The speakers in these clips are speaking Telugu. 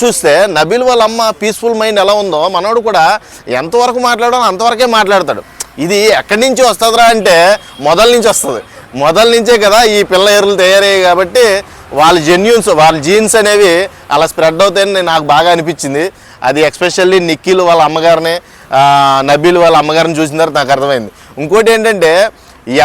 చూస్తే నబీల్ వాళ్ళ అమ్మ పీస్ఫుల్ మైండ్ ఎలా ఉందో మనోడు కూడా ఎంతవరకు మాట్లాడాలో అంతవరకే మాట్లాడతాడు. ఇది ఎక్కడి నుంచి వస్తుందిరా అంటే మొదల నుంచి వస్తుంది. మొదల నుంచే కదా ఈ పిల్ల ఎరువులు తయారయ్యాయి కాబట్టి వాళ్ళ జెన్యూన్స్ వాళ్ళ జీన్స్ అనేవి అలా స్ప్రెడ్ అవుతాయని నాకు బాగా అనిపించింది. అది ఎస్పెషల్లీ నిఖిల్ వాళ్ళ అమ్మగారిని నబీల్ వాళ్ళ అమ్మగారిని చూసిన తర్వాత నాకు అర్థమైంది. ఇంకోటి ఏంటంటే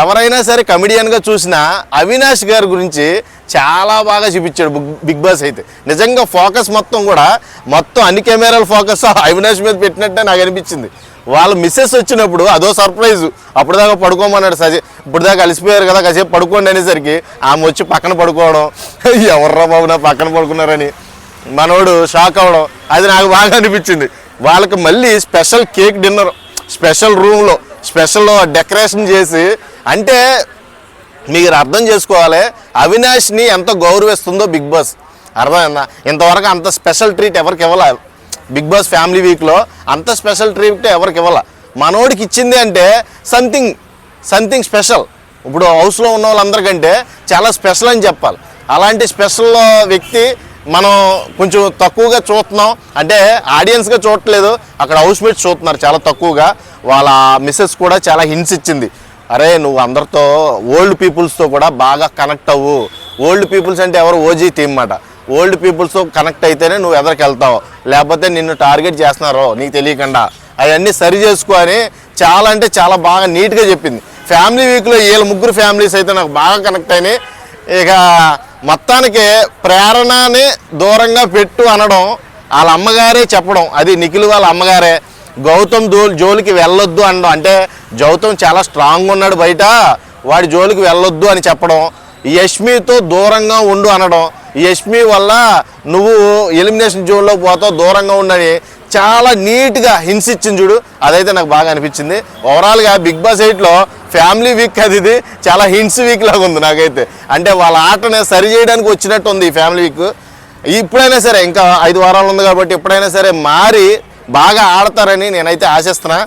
ఎవరైనా సరే కమెడియన్గా చూసినా అవినాష్ గారి గురించి చాలా బాగా చూపించాడు బిగ్ బాస్ అయితే. నిజంగా ఫోకస్ మొత్తం అన్ని కెమెరాల ఫోకస్ అవినాష్ మీద పెట్టినట్టే నాకు అనిపించింది. వాళ్ళ మిస్సెస్ వచ్చినప్పుడు అదో సర్ప్రైజ్. అప్పుడు దాకా పడుకోమన్నాడు ఇప్పుడు దాకా అలసిపోయారు కదా కాసేపు పడుకోండి అనేసరికి ఆమె వచ్చి పక్కన పడుకోవడం, ఎవర్రా బాబు నా పక్కన పడుకున్నారని మనోడు షాక్ అవ్వడం, అది నాకు బాగా అనిపించింది. వాళ్ళకి మళ్ళీ స్పెషల్ కేక్ డిన్నర్ స్పెషల్ రూమ్లో స్పెషల్ డెకరేషన్ చేసి, అంటే మీరు అర్థం చేసుకోవాలి అవినాష్ని ఎంత గౌరవిస్తుందో బిగ్ బాస్. అర్థమైందా? ఇంతవరకు అంత స్పెషల్ ట్రీట్ ఎవరికి ఇవ్వాల బిగ్ బాస్ ఫ్యామిలీ వీక్లో, అంత స్పెషల్ ట్రీట్ ఎవరికి ఇవ్వాల. మనోడికి ఇచ్చింది అంటే సంథింగ్ స్పెషల్. ఇప్పుడు హౌస్లో ఉన్న వాళ్ళందరికంటే చాలా స్పెషల్ అని చెప్పాలి. అలాంటి స్పెషల్ వ్యక్తి మనం కొంచెం తక్కువగా చూస్తున్నాం, అంటే ఆడియన్స్గా చూడట్లేదు, అక్కడ హౌస్ మేట్స్ చూస్తున్నారు చాలా తక్కువగా. వాళ్ళ మిస్సెస్ కూడా చాలా హింట్స్ ఇచ్చింది. అరే నువ్వు అందరితో ఓల్డ్ పీపుల్స్తో కూడా బాగా కనెక్ట్ అవ్వు. ఓల్డ్ పీపుల్స్ అంటే ఎవరు? ఓజీ టీమ్ మాట. ఓల్డ్ పీపుల్స్తో కనెక్ట్ అయితేనే నువ్వు ఎదరికి వెళ్తావు, లేకపోతే నిన్ను టార్గెట్ చేస్తున్నారో నీకు తెలియకుండా అవన్నీ సరి చేసుకో అని చాలా అంటే చాలా బాగా నీట్గా చెప్పింది. ఫ్యామిలీ వీక్లో వీళ్ళ ముగ్గురు ఫ్యామిలీస్ అయితే నాకు బాగా కనెక్ట్ అయినాయి. ఇక మొత్తానికి ప్రేరణని దూరంగా పెట్టు అనడం వాళ్ళ అమ్మగారే చెప్పడం, అది నిఖిల్ వాళ్ళ అమ్మగారే. గౌతమ్ జోలికి వెళ్ళొద్దు అనడం, అంటే గౌతమ్ చాలా స్ట్రాంగ్ ఉన్నాడు బయట, వాడి జోలికి వెళ్ళొద్దు అని చెప్పడం. యష్మితో దూరంగా ఉండు అనడం, యష్మి వల్ల నువ్వు ఎలిమినేషన్ జోన్లో పోతావు దూరంగా ఉండని చాలా నీట్గా హింట్స్ ఇచ్చింది చూడు, అదైతే నాకు బాగా అనిపించింది. ఓవరాల్గా బిగ్ బాస్ 8లో ఫ్యామిలీ వీక్ అది ఇది చాలా హింట్స్ వీక్ లాగా ఉంది నాకైతే. అంటే వాళ్ళ ఆటనే సరి చేయడానికి వచ్చినట్టు ఉంది ఈ ఫ్యామిలీ వీక్. ఇప్పుడైనా సరే ఇంకా 5 వారాలు ఉంది కాబట్టి ఎప్పుడైనా సరే మారి బాగా ఆడతారని నేనైతే ఆశిస్తున్నా.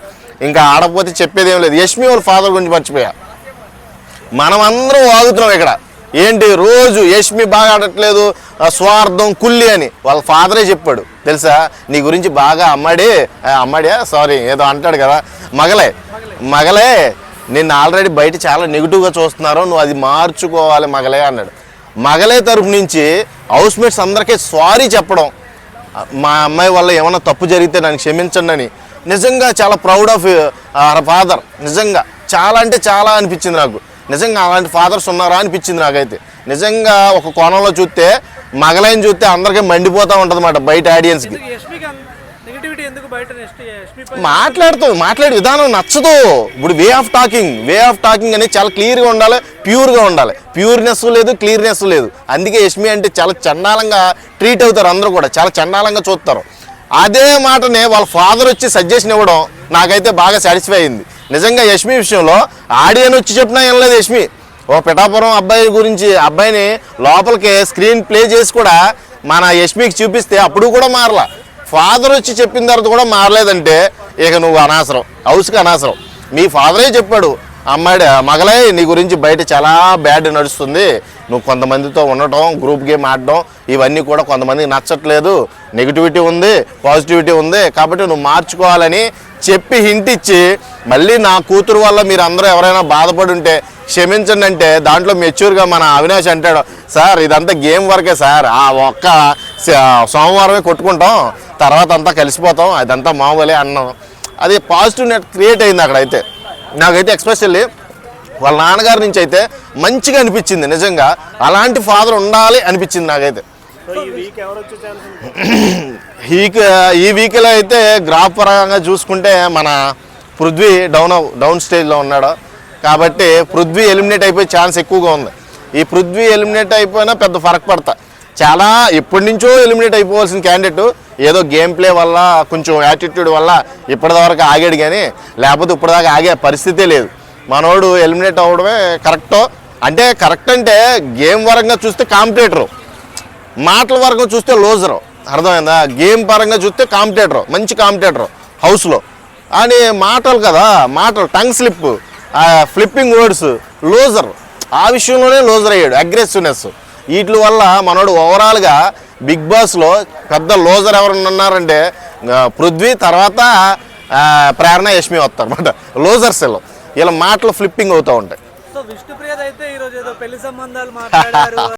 ఇంకా ఆడకపోతే చెప్పేది ఏం లేదు. యష్మి వాళ్ళ ఫాదర్ గురించి మర్చిపోయా. మనం అందరం వాగుతున్నాం ఇక్కడ ఏంటి రోజు యష్మి బాగా ఆడట్లేదు, స్వార్థం కుల్లి అని వాళ్ళ ఫాదరే చెప్పాడు తెలుసా. నీ గురించి బాగా అమ్మాడే సారీ ఏదో అంటాడు కదా, మగలే నిన్ను ఆల్రెడీ బయట చాలా నెగిటివ్గా చూస్తున్నారు, నువ్వు అది మార్చుకోవాలి మగలే అన్నాడు. మగలే తరపు నుంచి హౌస్ మేట్స్ అందరికీ సారీ చెప్పడం, మా అమ్మాయి వల్ల ఏమైనా తప్పు జరిగితే నన్ను క్షమించండి అని. నిజంగా చాలా ప్రౌడ్ ఆఫ్ ఫాదర్. నిజంగా చాలా అంటే చాలా అనిపించింది నాకు. నిజంగా అలాంటి ఫాదర్స్ ఉన్నారా అనిపించింది నాకైతే. నిజంగా ఒక కోణంలో చూస్తే మగలైన చూస్తే అందరికీ మండిపోతూ ఉంటుంది అన్నమాట బయట ఆడియన్స్కి. మాట్లాడే విధానం నచ్చదు. ఇప్పుడు వే ఆఫ్ టాకింగ్ అనేది చాలా క్లియర్గా ఉండాలి, ప్యూర్గా ఉండాలి. ప్యూర్నెస్ లేదు, క్లియర్నెస్ లేదు. అందుకే యష్మి అంటే చాలా చండాలంగా ట్రీట్ అవుతారు, అందరూ కూడా చాలా చండాలంగా చూస్తారు. అదే మాటనే వాళ్ళ ఫాదర్ వచ్చి సజెషన్ ఇవ్వడం నాకైతే బాగా సాటిస్ఫై అయింది. నిజంగా యష్మి విషయంలో ఆడియన్ వచ్చి చెప్పినా ఏం లేదు. యష్మి ఓ పిఠాపురం అబ్బాయి గురించి అబ్బాయిని లోపలికి స్క్రీన్ ప్లే చేసి కూడా మన యష్మికి చూపిస్తే అప్పుడు కూడా మారలా. ఫాదర్ వచ్చి చెప్పిన తర్వాత కూడా మారలేదంటే ఇక నువ్వు అనవసరం, హౌస్కి అనవసరం. మీ ఫాదరే చెప్పాడు మగలే నీ గురించి బయట చాలా బ్యాడ్ నడుస్తుంది, నువ్వు కొంతమందితో ఉండటం, గ్రూప్ గేమ్ ఆడటం ఇవన్నీ కూడా కొంతమందికి నచ్చట్లేదు, నెగిటివిటీ ఉంది, పాజిటివిటీ ఉంది, కాబట్టి నువ్వు మార్చుకోవాలని చెప్పి హింట్ ఇచ్చి మళ్ళీ నా కూతురు వల్ల మీరు అందరూ ఎవరైనా బాధపడి ఉంటే క్షమించండి అంటే దాంట్లో మెచ్యూర్గా మన అవినాష్ అంటాడు, సార్ ఇదంతా గేమ్ వరకే సార్, ఆ ఒక్క సోమవారమే కొట్టుకుంటాం, తర్వాత అంతా కలిసిపోతాం, అదంతా మామూలే అన్నాం. అది పాజిటివ్ నెట్ క్రియేట్ అయింది అక్కడైతే. నాకైతే ఎస్పెషల్లీ వాళ్ళ నాన్నగారి నుంచి అయితే మంచిగా అనిపించింది. నిజంగా అలాంటి ఫాదర్ ఉండాలి అనిపించింది నాకైతే. ఈ వీక్లో అయితే గ్రాఫ్ పరంగా చూసుకుంటే మన పృథ్వీ డౌన్ స్టేజ్లో ఉన్నాడు కాబట్టి పృథ్వీ ఎలిమినేట్ అయిపోయే ఛాన్స్ ఎక్కువగా ఉంది. ఈ పృథ్వీ ఎలిమినేట్ అయిపోయినా పెద్ద ఫరక్ పడతా. చాలా ఎప్పటి నుంచో ఎలిమినేట్ అయిపోవాల్సిన క్యాండిడేట్ ఏదో గేమ్ ప్లే వల్ల కొంచెం యాటిట్యూడ్ వల్ల ఇప్పటివరకు ఆగాడు, కానీ లేకపోతే ఇప్పటిదాకా ఆగే పరిస్థితే లేదు. మనోడు ఎలిమినేట్ అవ్వడమే కరెక్టో. అంటే కరెక్ట్ అంటే గేమ్ పరంగా చూస్తే కాంపిటేటరు, మాటల పరంగా చూస్తే లోజరు. అర్థమైందా? గేమ్ పరంగా చూస్తే కాంపిటేటరు, మంచి కాంపిటేటరు హౌస్లో. అని మాటలు కదా, మాటలు టంగ్ స్లిప్, ఫ్లిప్పింగ్ వర్డ్స్, లోజర్. ఆ విషయంలోనే లోజర్ అయ్యాడు. అగ్రెసివ్నెస్ వీటి వల్ల మనోడు ఓవరాల్గా బిగ్ బాస్లో పెద్ద లోజర్ ఎవరన్నా ఉన్నారంటే పృథ్వీ, తర్వాత ప్రేరణ, యష్మి వస్తారు అనమాట లోజర్స్. వీళ్ళ మాటలు ఫ్లిప్పింగ్ అవుతూ ఉంటాయి. సో విష్ణుప్రియ అయితే ఈరోజు ఏదో పెళ్లి సంబంధాలు మాట్లాడారు